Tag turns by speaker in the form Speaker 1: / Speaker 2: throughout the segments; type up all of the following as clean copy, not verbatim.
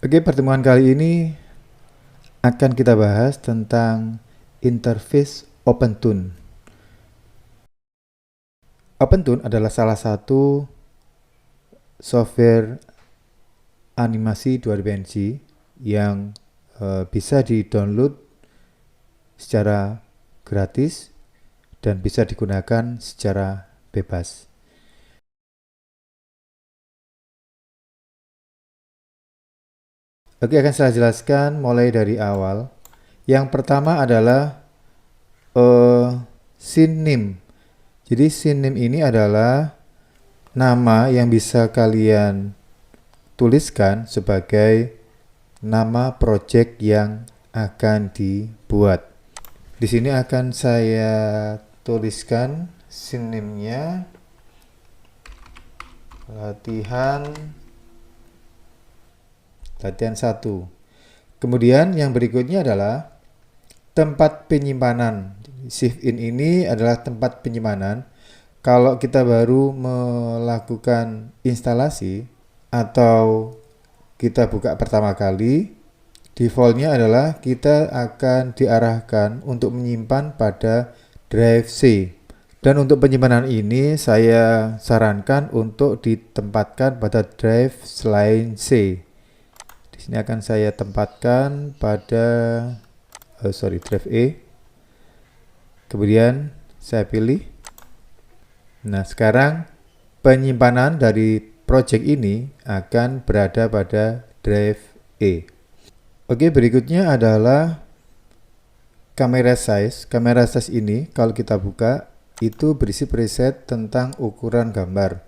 Speaker 1: Oke, pertemuan kali ini akan kita bahas tentang interface OpenToon. OpenToon adalah salah satu software animasi dua dimensi yang bisa di-download secara gratis dan bisa digunakan secara bebas. Oke, akan saya jelaskan mulai dari awal. Yang pertama adalah scene name. Jadi scene name ini adalah nama yang bisa kalian tuliskan sebagai nama project yang akan dibuat. Di sini akan saya tuliskan scene name-nya latihan 1. Kemudian yang berikutnya adalah tempat penyimpanan. Shift in ini adalah tempat penyimpanan. Kalau kita baru melakukan instalasi atau kita buka pertama kali, defaultnya adalah kita akan diarahkan untuk menyimpan pada drive C. Dan untuk penyimpanan ini saya sarankan untuk ditempatkan pada drive selain C. Di sini akan saya tempatkan pada drive E. Kemudian saya pilih. Nah, sekarang penyimpanan dari project ini akan berada pada drive E. Oke, berikutnya adalah camera size. Camera size ini kalau kita buka itu berisi preset tentang ukuran gambar.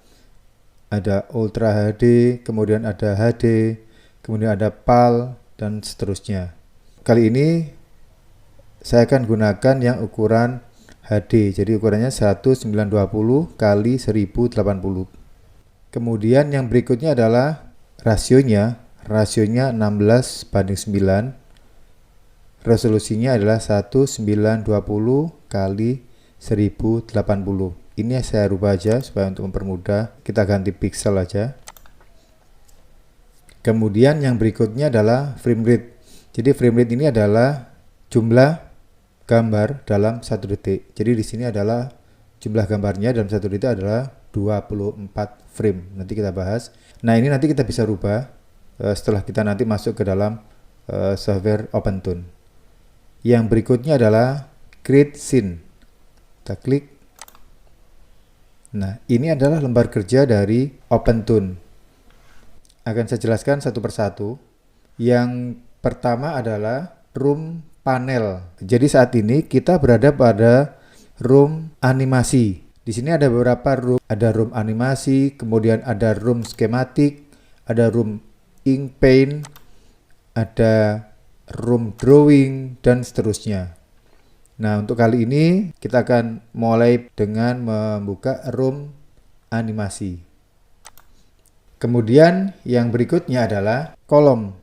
Speaker 1: Ada Ultra HD, kemudian ada HD, kemudian ada PAL, dan seterusnya. Kali ini saya akan gunakan yang ukuran HD, jadi ukurannya 1920 kali 1080. Kemudian yang berikutnya adalah rasionya 16:9. Resolusinya adalah 1920 kali 1080. Ini saya rubah aja supaya untuk mempermudah, kita ganti pixel aja. Kemudian yang berikutnya adalah frame rate. Jadi frame rate ini adalah jumlah gambar dalam 1 detik. Jadi di sini adalah jumlah gambarnya dalam 1 detik adalah 24 frame. Nanti kita bahas. Nah, ini nanti kita bisa rubah setelah kita nanti masuk ke dalam software OpenToon. Yang berikutnya adalah create scene. Kita klik. Nah, ini adalah lembar kerja dari OpenToon. Akan saya jelaskan satu persatu. Yang pertama adalah room panel. Jadi saat ini kita berada pada room animasi. Di sini ada beberapa room. Ada room animasi, kemudian ada room schematic, ada room ink paint, ada room drawing, dan seterusnya. Nah, untuk kali ini kita akan mulai dengan membuka room animasi. Kemudian yang berikutnya adalah kolom.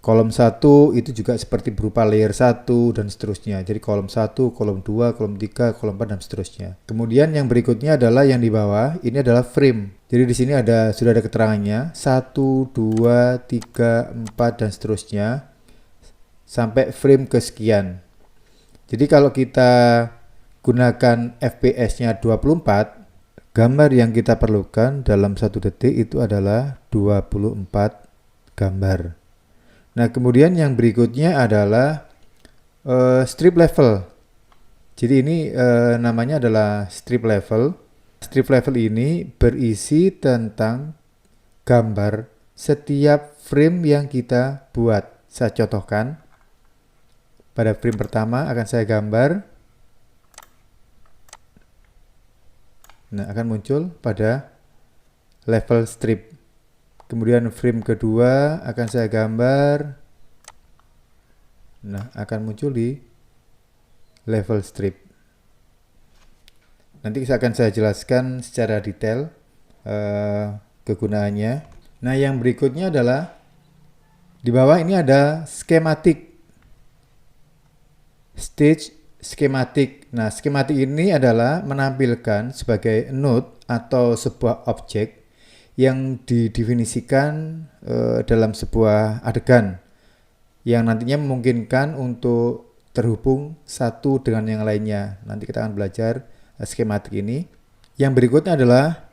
Speaker 1: Kolom 1 itu juga seperti berupa layer 1 dan seterusnya. Jadi kolom 1, kolom 2, kolom 3, kolom 4 dan seterusnya. Kemudian yang berikutnya adalah yang di bawah, ini adalah frame. Jadi di sini sudah ada keterangannya 1, 2, 3, 4 dan seterusnya sampai frame kesekian. Jadi kalau kita gunakan FPS-nya 24, gambar yang kita perlukan dalam 1 detik itu adalah 24 gambar. Nah, kemudian yang berikutnya adalah strip level. Jadi ini namanya adalah strip level. Strip level ini berisi tentang gambar setiap frame yang kita buat. Saya contohkan. Pada frame pertama akan saya gambar. Nah, akan muncul pada level strip. Kemudian frame kedua akan saya gambar. Nah, akan muncul di level strip. Nanti akan saya jelaskan secara detail kegunaannya. Nah, yang berikutnya adalah di bawah ini ada schematic. Stage schematic. Nah, schematic ini adalah menampilkan sebagai node atau sebuah objek yang didefinisikan dalam sebuah adegan yang nantinya memungkinkan untuk terhubung satu dengan yang lainnya. Nanti kita akan belajar skematik ini. Yang berikutnya adalah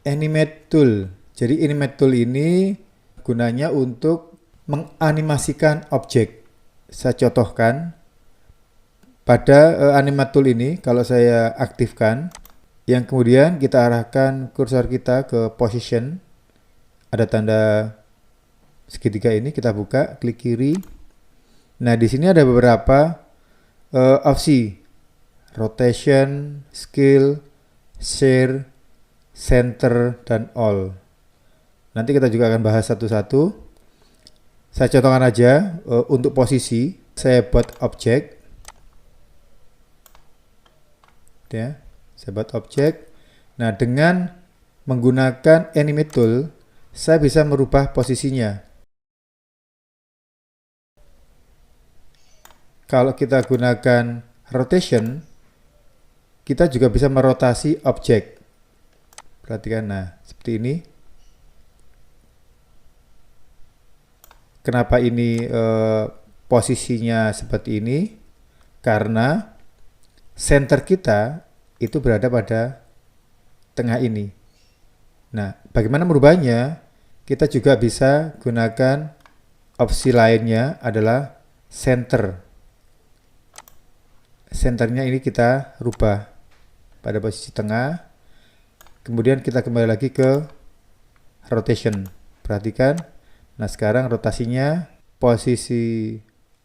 Speaker 1: animate tool. Jadi animate tool ini gunanya untuk menganimasikan objek. Saya contohkan pada animate tool ini, kalau saya aktifkan, yang kemudian kita arahkan kursor kita ke position, ada tanda segitiga ini, kita buka, klik kiri. Nah, di sini ada beberapa opsi: rotation, scale, share, center, dan all. Nanti kita juga akan bahas satu-satu. Saya contohkan aja untuk posisi. Saya buat objek. Ya, saya buat objek. Nah, dengan menggunakan animate tool, saya bisa merubah posisinya. Kalau kita gunakan rotation, kita juga bisa merotasi objek. Perhatikan, nah seperti ini. Kenapa ini posisinya seperti ini? Karena center kita itu berada pada tengah ini. Nah, bagaimana merubahnya? Kita juga bisa gunakan opsi lainnya adalah center. Centernya ini kita rubah pada posisi tengah. Kemudian kita kembali lagi ke rotation. Perhatikan. Nah, sekarang rotasinya, posisi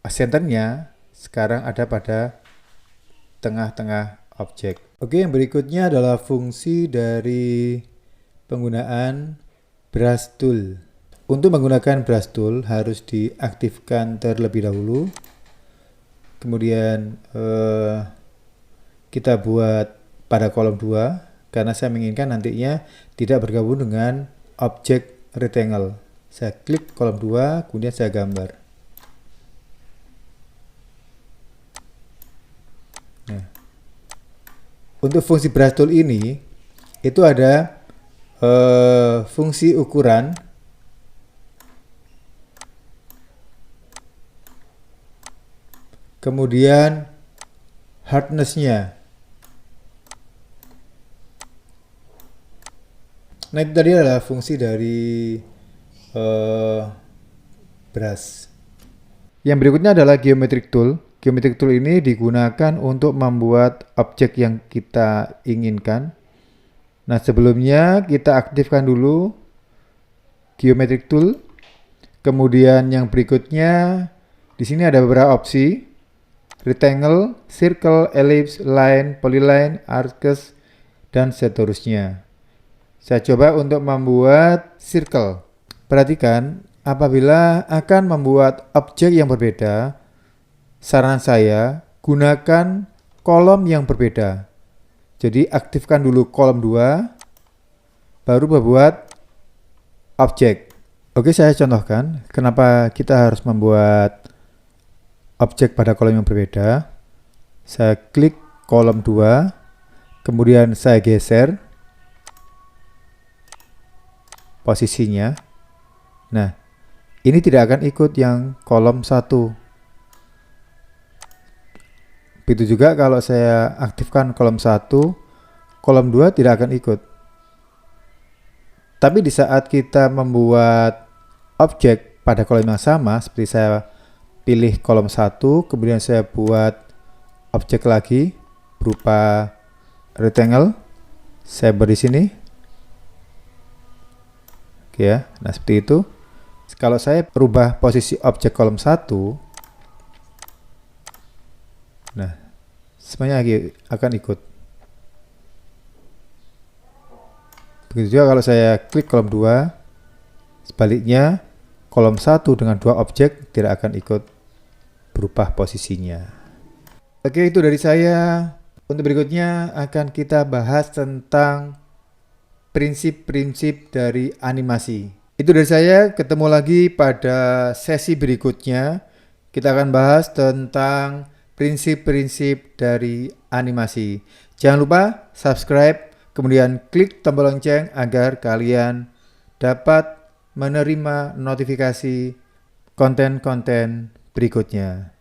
Speaker 1: centernya sekarang ada pada tengah-tengah objek. Oke, yang berikutnya adalah fungsi dari penggunaan brush tool. Untuk menggunakan brush tool harus diaktifkan terlebih dahulu. Kemudian kita buat pada kolom 2 karena saya menginginkan nantinya tidak bergabung dengan objek rectangle. Saya klik kolom 2, kemudian saya gambar. Nah, untuk fungsi brush tool ini itu ada fungsi ukuran, kemudian hardness-nya. Nah, itu tadi adalah fungsi dari brush. Yang berikutnya adalah geometric tool. Geometric tool ini digunakan untuk membuat objek yang kita inginkan. Nah, sebelumnya kita aktifkan dulu geometric tool. Kemudian yang berikutnya di sini ada beberapa opsi: rectangle, circle, ellipse, line, polyline, arcs, dan seterusnya. Saya coba untuk membuat circle. Perhatikan, apabila akan membuat objek yang berbeda, saran saya gunakan kolom yang berbeda. Jadi aktifkan dulu kolom 2, baru membuat objek. Oke, saya contohkan kenapa kita harus membuat objek pada kolom yang berbeda. Saya klik kolom 2, kemudian saya geser posisinya. Nah, ini tidak akan ikut yang kolom 1. Begitu juga kalau saya aktifkan kolom 1, kolom 2 tidak akan ikut. Tapi di saat kita membuat objek pada kolom yang sama, seperti saya pilih kolom 1, kemudian saya buat objek lagi berupa rectangle, saya beri sini. Oke ya, nah seperti itu. Kalau saya rubah posisi objek kolom 1, nah semuanya akan ikut. Begitu juga kalau saya klik kolom 2, sebaliknya kolom 1 dengan 2 objek tidak akan ikut berubah posisinya. Oke, itu dari saya. Untuk berikutnya akan kita bahas tentang prinsip-prinsip dari animasi. Itu dari saya, ketemu lagi pada sesi berikutnya. Kita akan bahas tentang prinsip-prinsip dari animasi. Jangan lupa subscribe, Kemudian klik tombol lonceng agar kalian dapat menerima notifikasi konten-konten berikutnya.